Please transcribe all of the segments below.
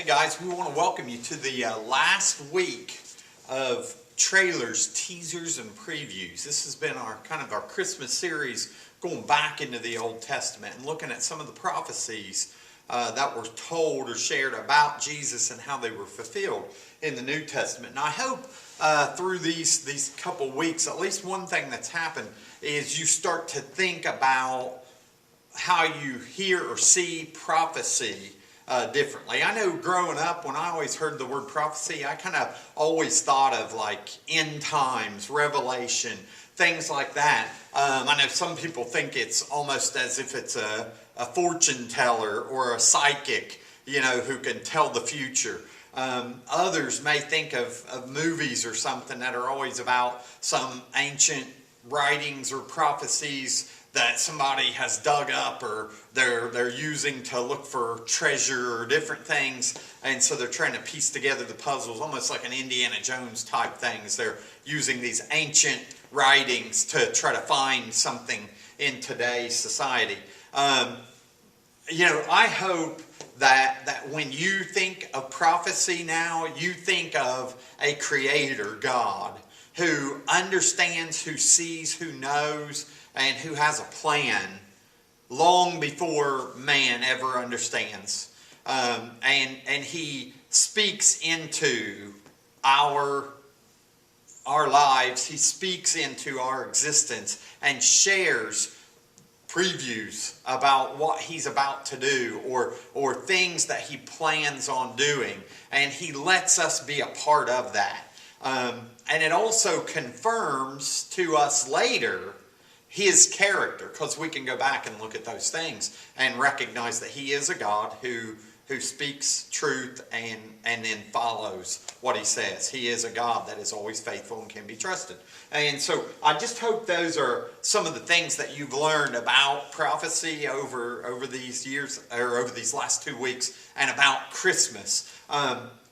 Hey guys, we want to welcome you to the last week of trailers, teasers, and previews. This has been our Christmas series going back into the Old Testament and looking at some of the prophecies that were told or shared about Jesus and how they were fulfilled in the New Testament. And I hope through these couple weeks, at least one thing that's happened is you start to think about how you hear or see prophecy differently. I know growing up, when I always heard the word prophecy, I kind of always thought of like end times, revelation, things like that. I know some people think it's almost as if it's a fortune teller or a psychic, who can tell the future. Others may think of movies or something that are always about some ancient writings or prophecies that somebody has dug up or they're using to look for treasure or different things, and so they're trying to piece together the puzzles, almost like an Indiana Jones type things. They're using these ancient writings to try to find something in today's society. I hope that when you think of prophecy now, you think of a creator God who understands, who sees, who knows, and who has a plan long before man ever understands. And he speaks into our lives. He speaks into our existence and shares previews about what he's about to do or things that he plans on doing. And he lets us be a part of that. And it also confirms to us later his character, because we can go back and look at those things and recognize that he is a God who speaks truth and then follows what he says. He is a God that is always faithful and can be trusted. And so I just hope those are some of the things that you've learned about prophecy over these years, or over these last 2 weeks, and about Christmas.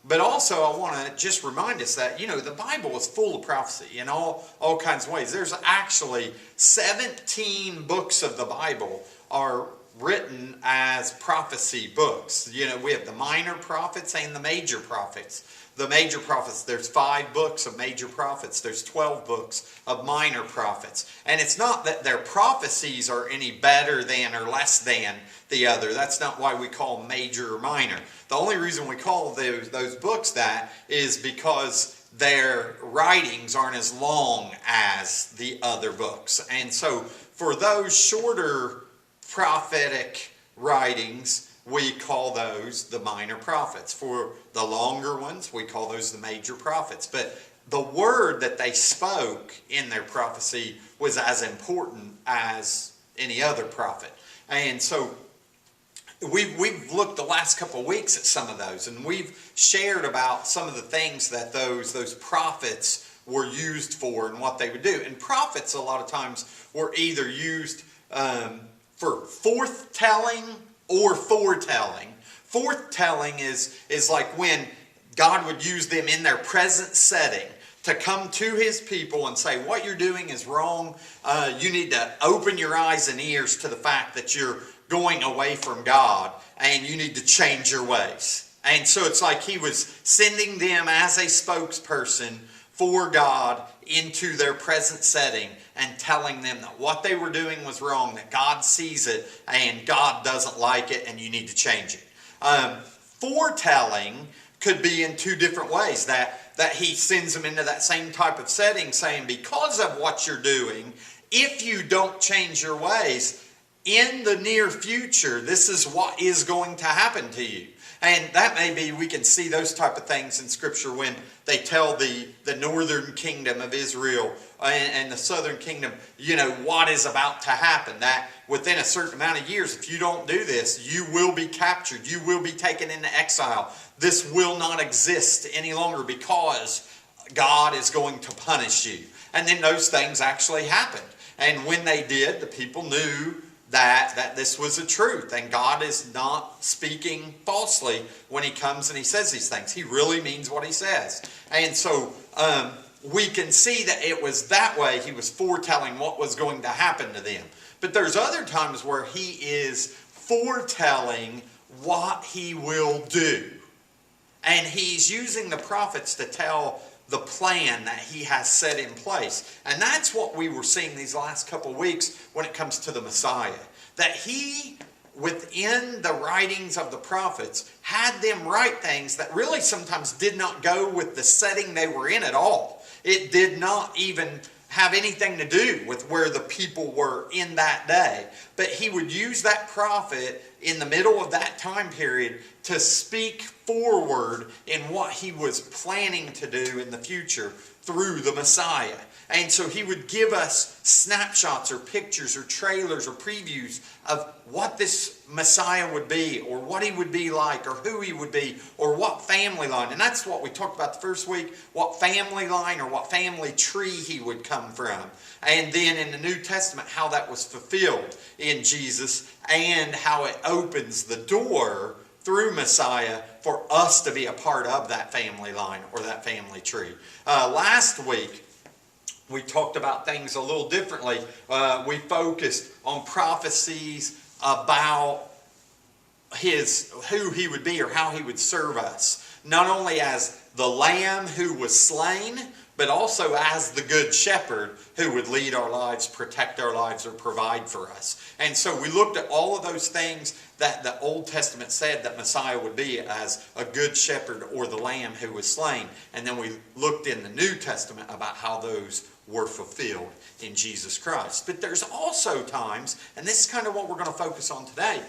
But also I want to just remind us that, the Bible is full of prophecy in all kinds of ways. There's actually 17 books of the Bible are written as prophecy books. We have the minor prophets and the major prophets. The major prophets, there's 5 books of major prophets. There's 12 books of minor prophets. And it's not that their prophecies are any better than or less than the other. That's not why we call them major or minor. The only reason we call those books that is because their writings aren't as long as the other books. And so for those shorter prophetic writings, we call those the minor prophets. For the longer ones, we call those the major prophets. But the word that they spoke in their prophecy was as important as any other prophet. And so we've looked the last couple of weeks at some of those, and we've shared about some of the things that those prophets were used for and what they would do. And prophets a lot of times were either used for forthtelling or foretelling. Forthtelling is like when God would use them in their present setting to come to his people and say, what you're doing is wrong. You need to open your eyes and ears to the fact that you're going away from God, and you need to change your ways. And so it's like he was sending them as a spokesperson for God into their present setting and telling them that what they were doing was wrong, that God sees it and God doesn't like it and you need to change it. Foretelling could be in 2 different ways, that he sends them into that same type of setting saying, because of what you're doing, if you don't change your ways, in the near future, this is what is going to happen to you. And that may be, we can see those type of things in Scripture when they tell the northern kingdom of Israel and the southern kingdom, what is about to happen. That within a certain amount of years, if you don't do this, you will be captured. You will be taken into exile. This will not exist any longer because God is going to punish you. And then those things actually happened. And when they did, the people knew that this was the truth, and God is not speaking falsely when he comes and he says these things. He really means what he says. And so we can see that it was that way he was foretelling what was going to happen to them. But there's other times where he is foretelling what he will do. And he's using the prophets to tell the plan that he has set in place. And that's what we were seeing these last couple of weeks when it comes to the Messiah. That he, within the writings of the prophets, had them write things that really sometimes did not go with the setting they were in at all. It did not even have anything to do with where the people were in that day. But he would use that prophet in the middle of that time period to speak forward in what he was planning to do in the future through the Messiah. And so he would give us snapshots or pictures or trailers or previews of what this Messiah would be, or what he would be like, or who he would be, or what family line. And that's what we talked about the first week, what family line or what family tree he would come from. And then in the New Testament, how that was fulfilled in Jesus, and how it opens the door through Messiah for us to be a part of that family line or that family tree. Last week, we talked about things a little differently. We focused on prophecies about who he would be or how he would serve us. Not only as the lamb who was slain, but also as the good shepherd who would lead our lives, protect our lives, or provide for us. And so we looked at all of those things that the Old Testament said that Messiah would be, as a good shepherd or the lamb who was slain. And then we looked in the New Testament about how those were fulfilled in Jesus Christ. But there's also times, and this is kind of what we're going to focus on today,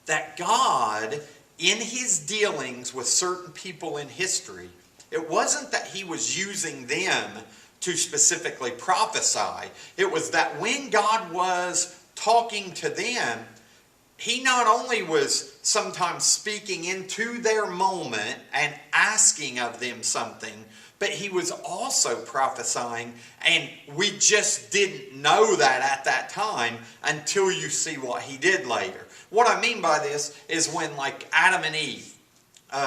that God, in his dealings with certain people in history, it wasn't that he was using them to specifically prophesy. It was that when God was talking to them, he not only was sometimes speaking into their moment and asking of them something, but he was also prophesying, and we just didn't know that at that time until you see what he did later. What I mean by this is when, like, Adam and Eve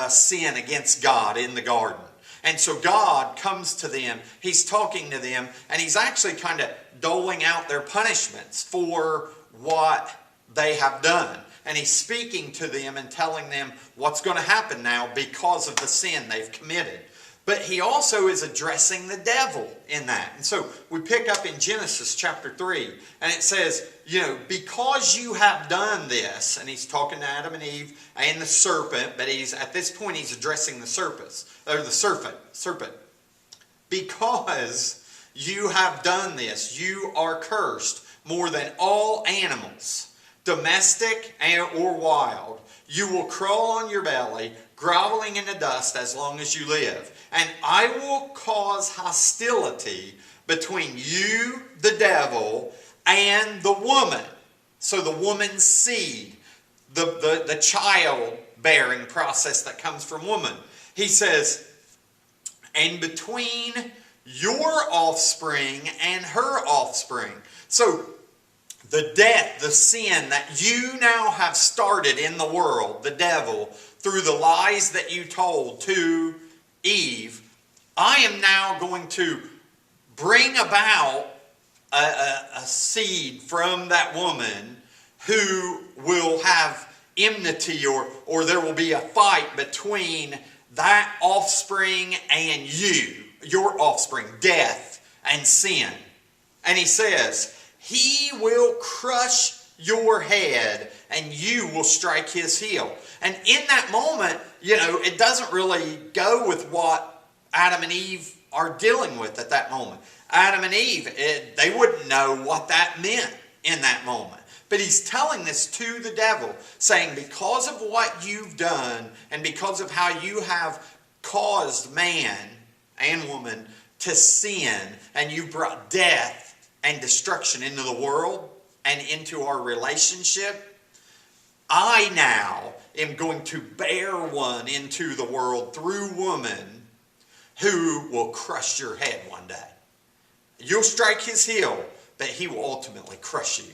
sin against God in the garden. And so God comes to them, he's talking to them, and he's actually kind of doling out their punishments for what they have done. And he's speaking to them and telling them what's going to happen now because of the sin they've committed. But he also is addressing the devil in that. And so we pick up in Genesis chapter 3, and it says, because you have done this, and he's talking to Adam and Eve and the serpent, but at this point he's addressing the serpent. Because you have done this, you are cursed more than all animals, domestic or wild. You will crawl on your belly, groveling in the dust as long as you live. And I will cause hostility between you, the devil, and the woman. So the woman's seed, the childbearing process that comes from woman. He says, and between your offspring and her offspring. So the death, the sin that you now have started in the world, the devil, through the lies that you told to Eve, I am now going to bring about a seed from that woman who will have enmity, or there will be a fight between that offspring and you, your offspring, death and sin. And he says, he will crush your head and you will strike his heel. And in that moment, it doesn't really go with what Adam and Eve are dealing with at that moment. Adam and Eve, they wouldn't know what that meant in that moment. But he's telling this to the devil, saying, because of what you've done and because of how you have caused man and woman to sin, and you brought death and destruction into the world and into our relationship, I now am going to bear one into the world through woman who will crush your head one day. You'll strike his heel, but he will ultimately crush you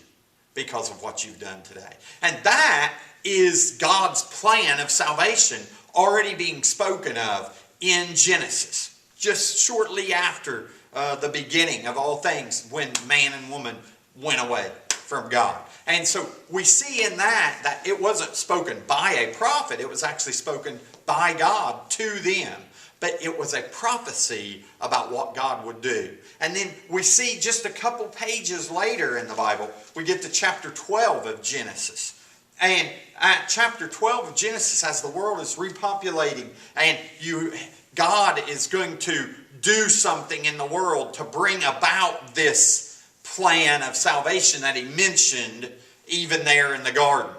because of what you've done today. And that is God's plan of salvation already being spoken of in Genesis, just shortly after the beginning of all things, when man and woman went away from God. And so we see in that it wasn't spoken by a prophet. It was actually spoken by God to them. But it was a prophecy about what God would do. And then we see just a couple pages later in the Bible, we get to chapter 12 of Genesis. And at chapter 12 of Genesis, as the world is repopulating, and God is going to do something in the world to bring about this plan of salvation that he mentioned even there in the garden.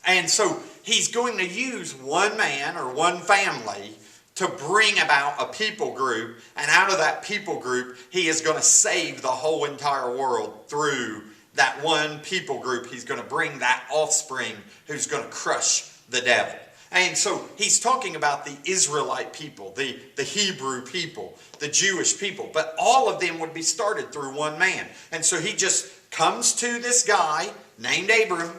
And so he's going to use one man or one family to bring about a people group, and out of that people group, he is going to save the whole entire world through that one people group. He's going to bring that offspring who's going to crush the devil. And so he's talking about the Israelite people, the Hebrew people, the Jewish people, but all of them would be started through one man. And so he just comes to this guy named Abram,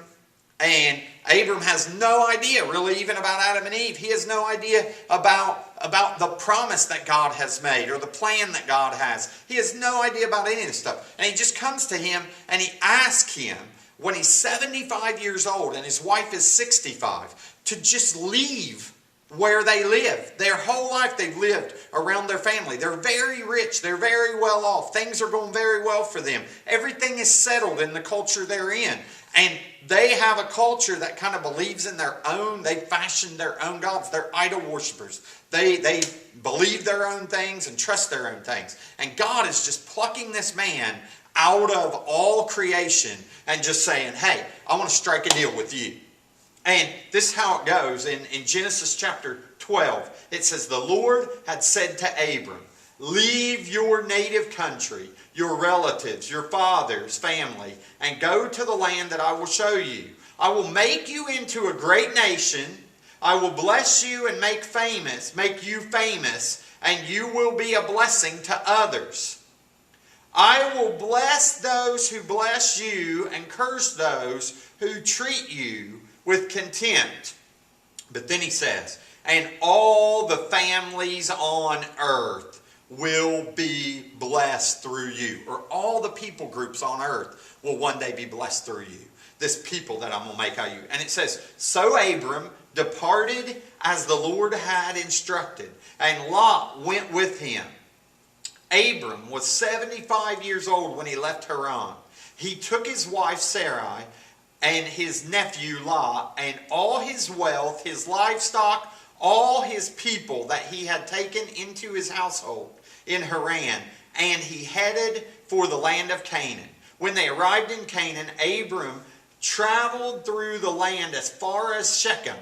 and Abram has no idea really even about Adam and Eve. He has no idea about the promise that God has made or the plan that God has. He has no idea about any of this stuff. And he just comes to him and he asks him when he's 75 years old and his wife is 65 to just leave where they live. Their whole life they've lived around their family. They're very rich. They're very well off. Things are going very well for them. Everything is settled in the culture they're in. And they have a culture that kind of believes in their own. They fashioned their own gods. They're idol worshipers. They believe their own things and trust their own things. And God is just plucking this man out of all creation and just saying, hey, I want to strike a deal with you. And this is how it goes. In Genesis chapter 12, it says, the Lord had said to Abram, leave your native country, your relatives, your father's family, and go to the land that I will show you. I will make you into a great nation. I will bless you and make you famous, and you will be a blessing to others. I will bless those who bless you and curse those who treat you with contempt. But then he says, and all the families on earth will be blessed through you. Or all the people groups on earth will one day be blessed through you. This people that I'm going to make out of you. And it says, so Abram departed as the Lord had instructed, and Lot went with him. Abram was 75 years old when he left Haran. He took his wife Sarai and his nephew Lot and all his wealth, his livestock, all his people that he had taken into his household in Haran, and he headed for the land of Canaan. When they arrived in Canaan, Abram traveled through the land as far as Shechem.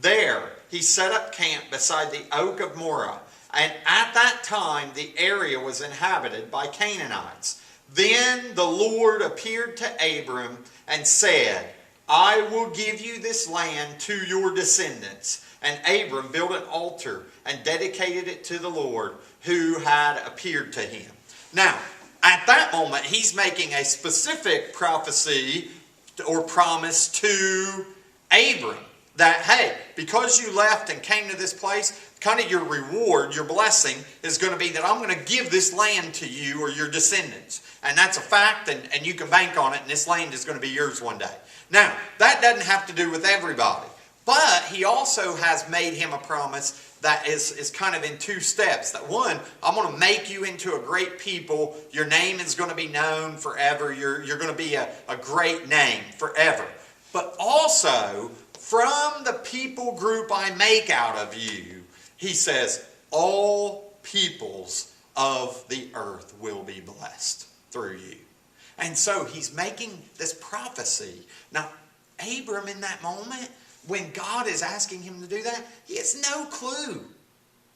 There he set up camp beside the oak of Moreh, and at that time the area was inhabited by Canaanites. Then the Lord appeared to Abram and said, I will give you this land to your descendants. And Abram built an altar and dedicated it to the Lord who had appeared to him. Now, at that moment, he's making a specific prophecy or promise to Abram that, hey, because you left and came to this place, kind of your reward, your blessing is going to be that I'm going to give this land to you or your descendants. And that's a fact, and you can bank on it, and this land is going to be yours one day. Now, that doesn't have to do with everybody. But he also has made him a promise that is kind of in two steps. That one, I'm going to make you into a great people. Your name is going to be known forever. You're going to be a great name forever. But also, from the people group I make out of you, he says, all peoples of the earth will be blessed through you. And so he's making this prophecy. Now, Abram in that moment, when God is asking him to do that, he has no clue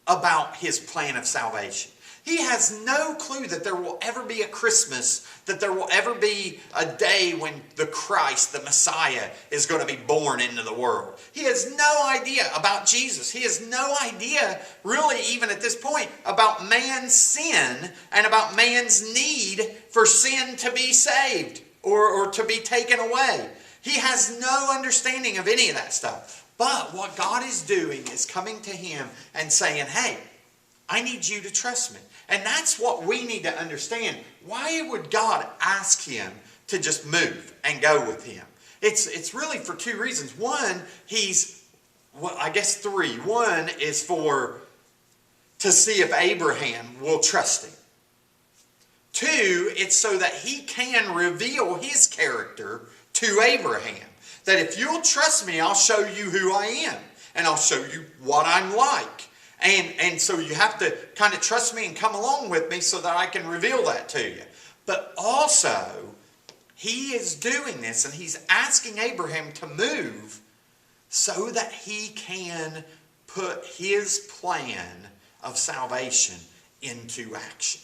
about his plan of salvation. He has no clue that there will ever be a Christmas, that there will ever be a day when the Christ, the Messiah, is going to be born into the world. He has no idea about Jesus. He has no idea, really, even at this point, about man's sin and about man's need for sin to be saved or to be taken away. He has no understanding of any of that stuff. But what God is doing is coming to him and saying, hey, I need you to trust me. And that's what we need to understand. Why would God ask him to just move and go with him? It's really for two reasons. One, I guess three. One is to see if Abraham will trust him. Two, it's so that he can reveal his character to Abraham. That if you'll trust me, I'll show you who I am. And I'll show you what I'm like. And so you have to kind of trust me and come along with me so that I can reveal that to you. But also, he is doing this and he's asking Abraham to move so that he can put his plan of salvation into action.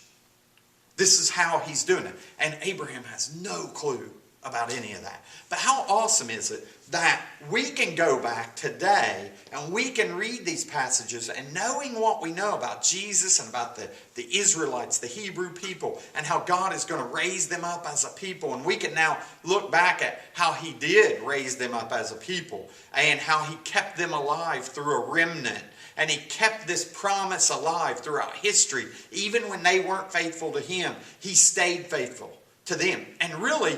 This is how he's doing it. And Abraham has no clue about any of that. But how awesome is it that we can go back today and we can read these passages, and knowing what we know about Jesus and about the Israelites, the Hebrew people, and how God is going to raise them up as a people. And we can now look back at how he did raise them up as a people and how he kept them alive through a remnant. And he kept this promise alive throughout history. Even when they weren't faithful to him, he stayed faithful to them. And really,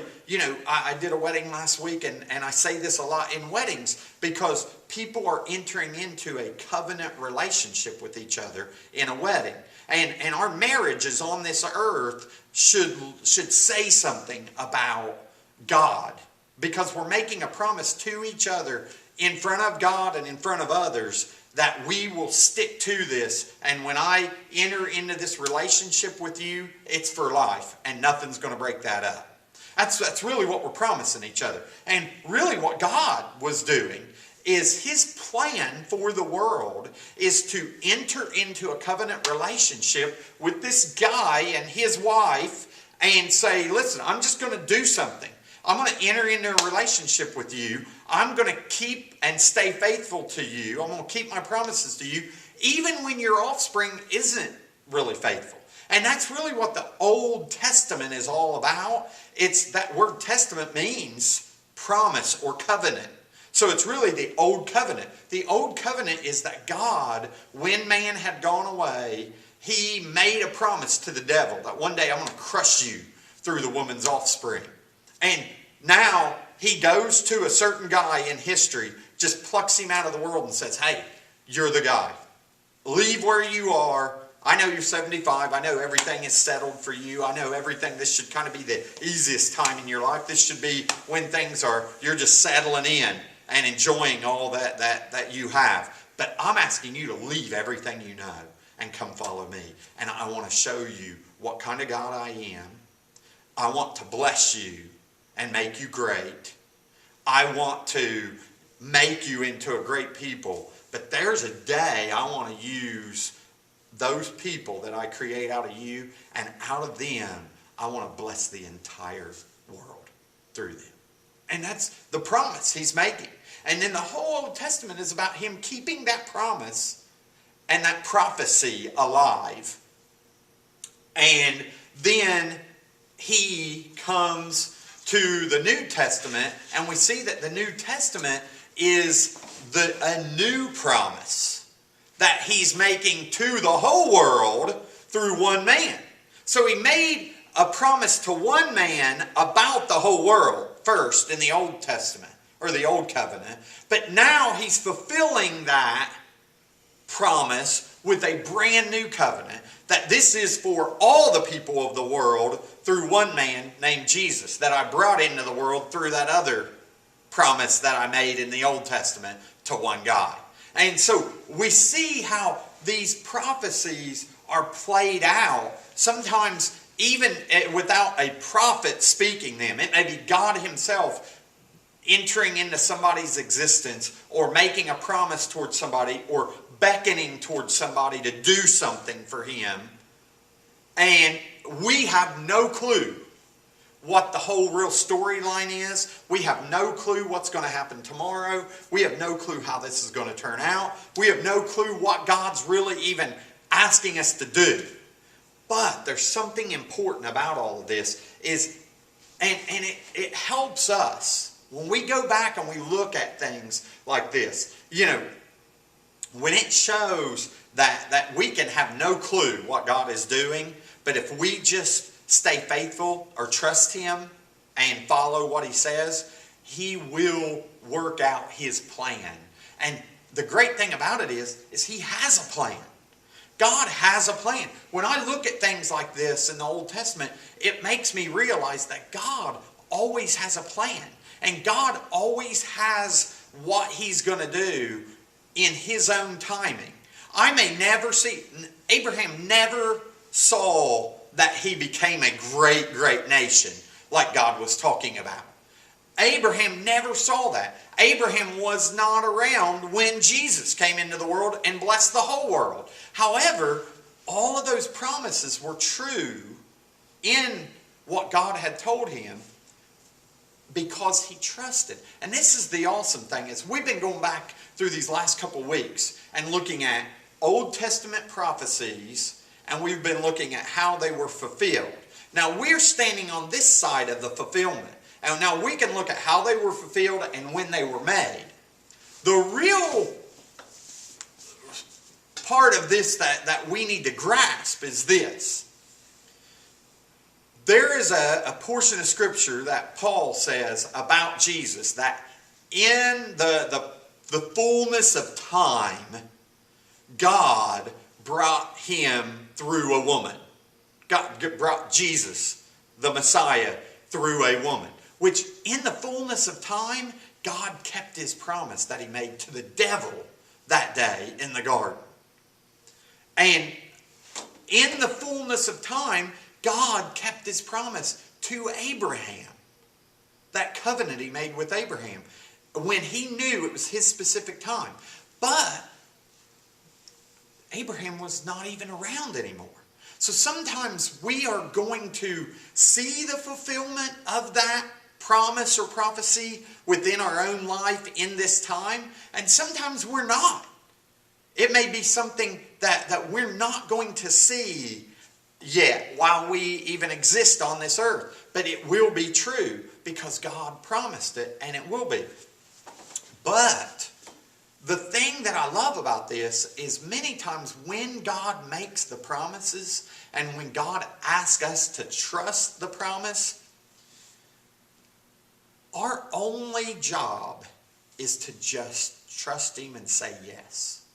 I did a wedding last week, and I say this a lot in weddings because people are entering into a covenant relationship with each other in a wedding. And our marriages on this earth should say something about God, because we're making a promise to each other in front of God and in front of others that we will stick to this. And when I enter into this relationship with you, it's for life, and nothing's going to break that up. That's really what we're promising each other. And really what God was doing is his plan for the world is to enter into a covenant relationship with this guy and his wife and say, listen, I'm just going to do something. I'm going to enter into a relationship with you. I'm going to keep and stay faithful to you. I'm going to keep my promises to you, even when your offspring isn't really faithful. And that's really what the Old Testament is all about. It's that word testament means promise or covenant. So it's really the Old Covenant. The Old Covenant is that God, when man had gone away, he made a promise to the devil that one day I'm going to crush you through the woman's offspring. And now he goes to a certain guy in history, just plucks him out of the world and says, hey, you're the guy. Leave where you are. I know you're 75. I know everything is settled for you. I know everything. This should kind of be the easiest time in your life. This should be when you're just settling in and enjoying all that you have. But I'm asking you to leave everything you know and come follow me. And I want to show you what kind of God I am. I want to bless you and make you great. I want to make you into a great people. But there's a day I want to use those people that I create out of you, and out of them, I want to bless the entire world through them. And that's the promise he's making. And then the whole Old Testament is about him keeping that promise and that prophecy alive. And then he comes to the New Testament, and we see that the New Testament is a new promise that he's making to the whole world through one man. So he made a promise to one man about the whole world first in the Old Testament, or the Old Covenant, but now he's fulfilling that promise with a brand new covenant, that this is for all the people of the world through one man named Jesus, that I brought into the world through that other promise that I made in the Old Testament to one guy. And so we see how these prophecies are played out, sometimes even without a prophet speaking them. It may be God himself entering into somebody's existence, or making a promise towards somebody, or beckoning towards somebody to do something for him. And we have no clue what the whole real storyline is. We have no clue what's going to happen tomorrow. We have no clue how this is going to turn out. We have no clue what God's really even asking us to do. But there's something important about all of this, and it helps us when we go back and we look at things like this. When it shows that we can have no clue what God is doing, but if we just stay faithful or trust him and follow what he says, He will work out his plan. And the great thing about it is he has a plan. God has a plan. When I look at things like this in the Old Testament, it makes me realize that God always has a plan. And God always has what he's going to do in his own timing. I may never see, Abraham never saw that he became a great, great nation like God was talking about. Abraham never saw that. Abraham was not around when Jesus came into the world and blessed the whole world. However, all of those promises were true in what God had told him because he trusted. And this is the awesome thing, is we've been going back through these last couple weeks and looking at Old Testament prophecies, and we've been looking at how they were fulfilled. Now we're standing on this side of the fulfillment. And now we can look at how they were fulfilled and when they were made. The real part of this that we need to grasp is this. There is a portion of Scripture that Paul says about Jesus, that in the fullness of time, God brought him through a woman. God brought Jesus, the Messiah, through a woman. Which, in the fullness of time, God kept his promise that he made to the devil that day in the garden. And in the fullness of time, God kept his promise to Abraham. That covenant he made with Abraham, when he knew it was his specific time. But Abraham was not even around anymore. So sometimes we are going to see the fulfillment of that promise or prophecy within our own life in this time, and sometimes we're not. It may be something that we're not going to see yet while we even exist on this earth, but it will be true because God promised it, and it will be. But the thing that I love about this is many times when God makes the promises and when God asks us to trust the promise, our only job is to just trust him and say yes.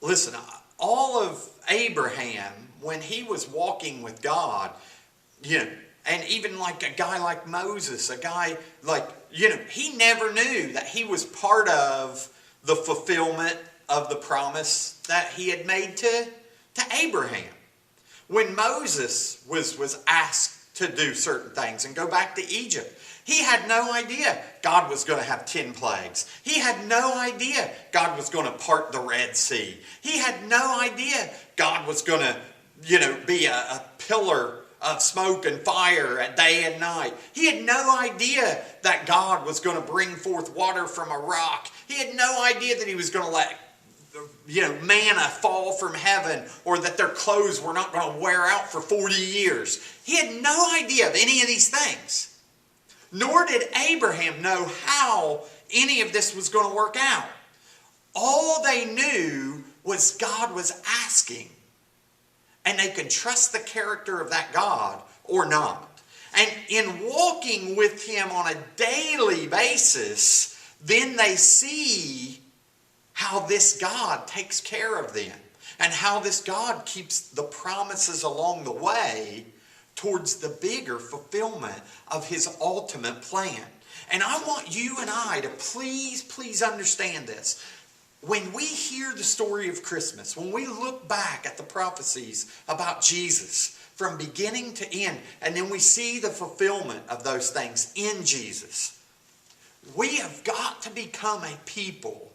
Listen, all of Abraham, when he was walking with God, and even like a guy like Moses, a guy like, he never knew that he was part of the fulfillment of the promise that he had made to Abraham. When Moses was asked to do certain things and go back to Egypt, he had no idea God was going to have 10 plagues. He had no idea God was going to part the Red Sea. He had no idea God was going to, be a pillar of smoke and fire at day and night. He had no idea that God was going to bring forth water from a rock. He had no idea that he was going to let manna fall from heaven, or that their clothes were not going to wear out for 40 years. He had no idea of any of these things. Nor did Abraham know how any of this was going to work out. All they knew was God was asking. And they could trust the character of that God or not. And in walking with him on a daily basis, then they see how this God takes care of them. And how this God keeps the promises along the way towards the bigger fulfillment of his ultimate plan. And I want you and I to please understand this. When we hear the story of Christmas, when we look back at the prophecies about Jesus from beginning to end, and then we see the fulfillment of those things in Jesus, we have got to become a people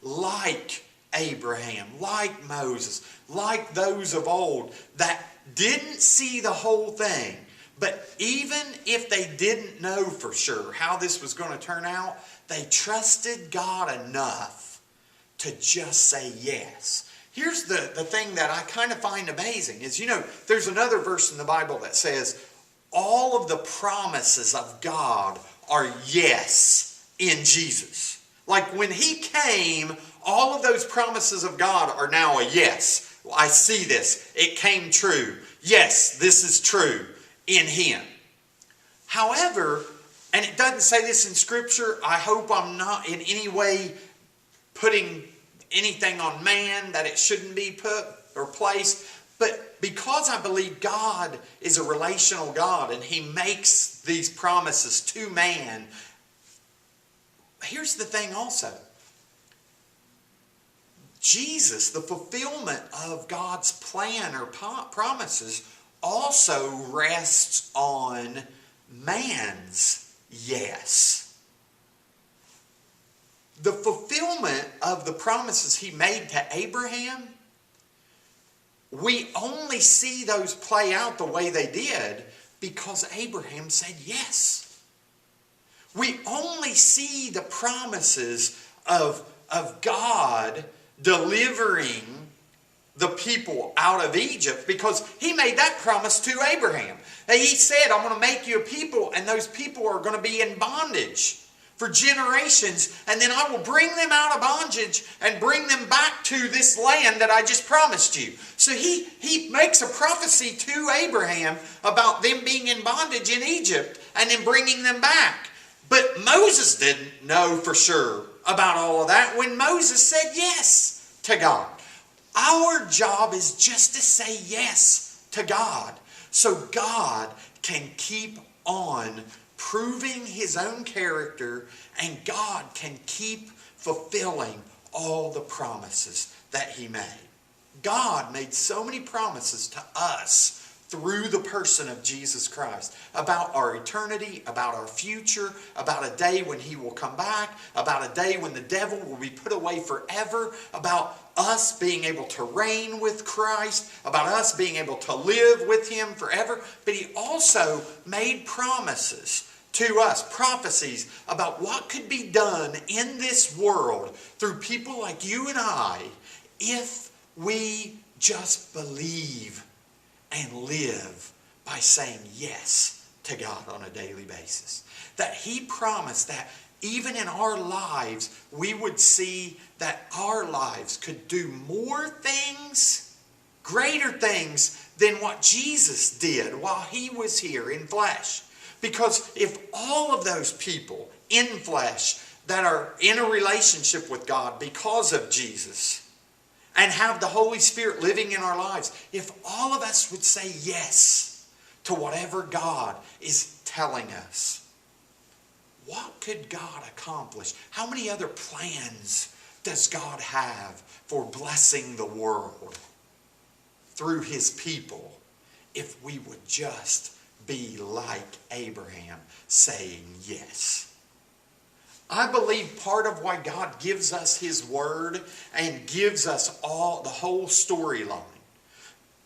like Abraham, like Moses, like those of old that didn't see the whole thing. But even if they didn't know for sure how this was going to turn out, they trusted God enough to just say yes. Here's the thing that I kind of find amazing is, there's another verse in the Bible that says all of the promises of God are yes in Jesus. Like when he came, all of those promises of God are now a yes. I see this. It came true. Yes, this is true in him. However, And it doesn't say this in Scripture. I hope I'm not in any way putting anything on man that it shouldn't be put or placed. But because I believe God is a relational God and He makes these promises to man, here's the thing also. Jesus, the fulfillment of God's plan or promises, also rests on man's yes. The fulfillment of the promises He made to Abraham, we only see those play out the way they did because Abraham said yes. We only see the promises of God delivering the people out of Egypt because He made that promise to Abraham. He said, I'm going to make you a people, and those people are going to be in bondage for generations, and then I will bring them out of bondage and bring them back to this land that I just promised you. So he makes a prophecy to Abraham about them being in bondage in Egypt and then bringing them back. But Moses didn't know for sure about all of that when Moses said yes to God. Our job is just to say yes to God so God can keep on proving His own character, and God can keep fulfilling all the promises that He made. God made so many promises to us through the person of Jesus Christ about our eternity, about our future, about a day when He will come back, about a day when the devil will be put away forever, about us being able to reign with Christ, about us being able to live with Him forever. But He also made promises to us, prophecies about what could be done in this world through people like you and I if we just believe and live by saying yes to God on a daily basis. That He promised that even in our lives, we would see that our lives could do more things, greater things than what Jesus did while He was here in flesh. Because if all of those people in flesh that are in a relationship with God because of Jesus and have the Holy Spirit living in our lives, if all of us would say yes to whatever God is telling us, what could God accomplish? How many other plans does God have for blessing the world through His people if we would just be like Abraham, saying yes? I believe part of why God gives us His Word and gives us all the whole storyline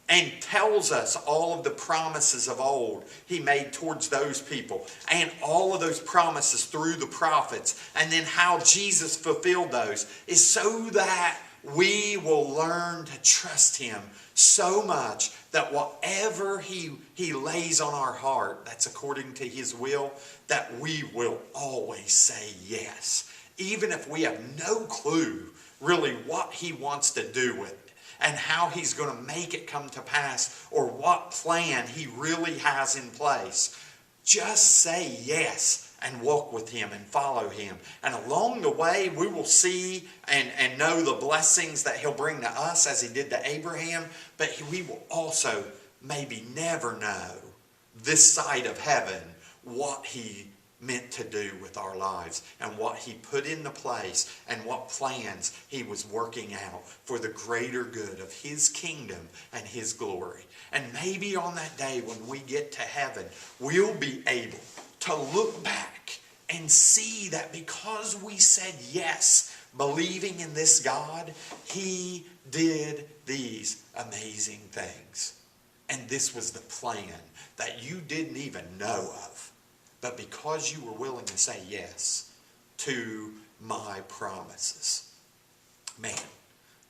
and tells us all of the promises of old He made towards those people and all of those promises through the prophets and then how Jesus fulfilled those is so that we will learn to trust Him so much that whatever He lays on our heart that's according to His will, that we will always say yes. Even if we have no clue really what He wants to do with it and how He's going to make it come to pass or what plan He really has in place. Just say yes and walk with Him and follow Him. And along the way, we will see and know the blessings that He'll bring to us as He did to Abraham. But we will also maybe never know this side of heaven what He meant to do with our lives and what He put into place and what plans He was working out for the greater good of His kingdom and His glory. And maybe on that day when we get to heaven, we'll be able to look back and see that because we said yes, believing in this God, He did these amazing things. And this was the plan that you didn't even know of. But because you were willing to say yes to my promises, man,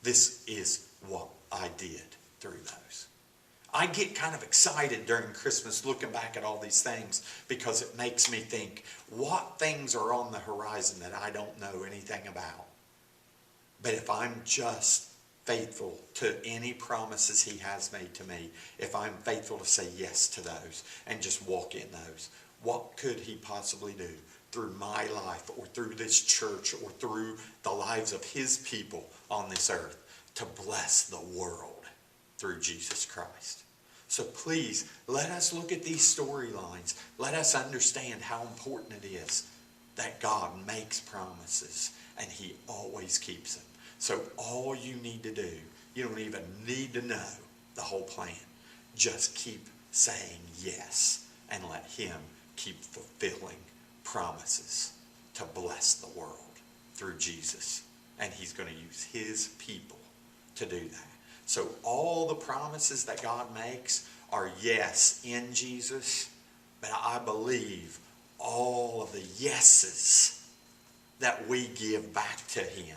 this is what I did through those. I get kind of excited during Christmas looking back at all these things because it makes me think, what things are on the horizon that I don't know anything about? But if I'm just faithful to any promises He has made to me, if I'm faithful to say yes to those and just walk in those, what could he possibly do through my life or through this church or through the lives of his people on this earth to bless the world through Jesus Christ. So please, let us look at these storylines. Let us understand how important it is that God makes promises and he always keeps them. So all you need to do, you don't even need to know the whole plan. Just keep saying yes and let him keep fulfilling promises to bless the world through Jesus. And he's going to use his people to do that. So all the promises that God makes are yes in Jesus, but I believe all of the yeses that we give back to him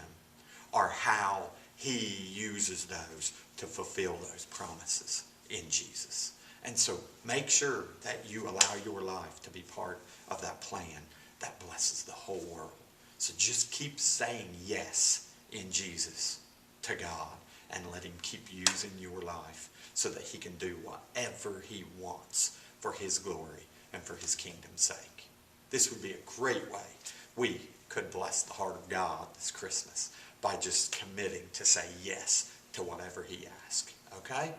are how he uses those to fulfill those promises in Jesus. And so make sure that you allow your life to be part of that plan that blesses the whole world. So just keep saying yes in Jesus to God and let him keep using your life so that he can do whatever he wants for his glory and for his kingdom's sake. This would be a great way we could bless the heart of God this Christmas by just committing to say yes to whatever he asks. Okay?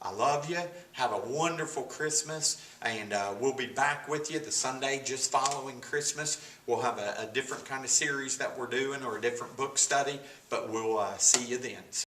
I love you. Have a wonderful Christmas. And we'll be back with you the Sunday just following Christmas. We'll have a different kind of series that we're doing or a different book study. But we'll see you then.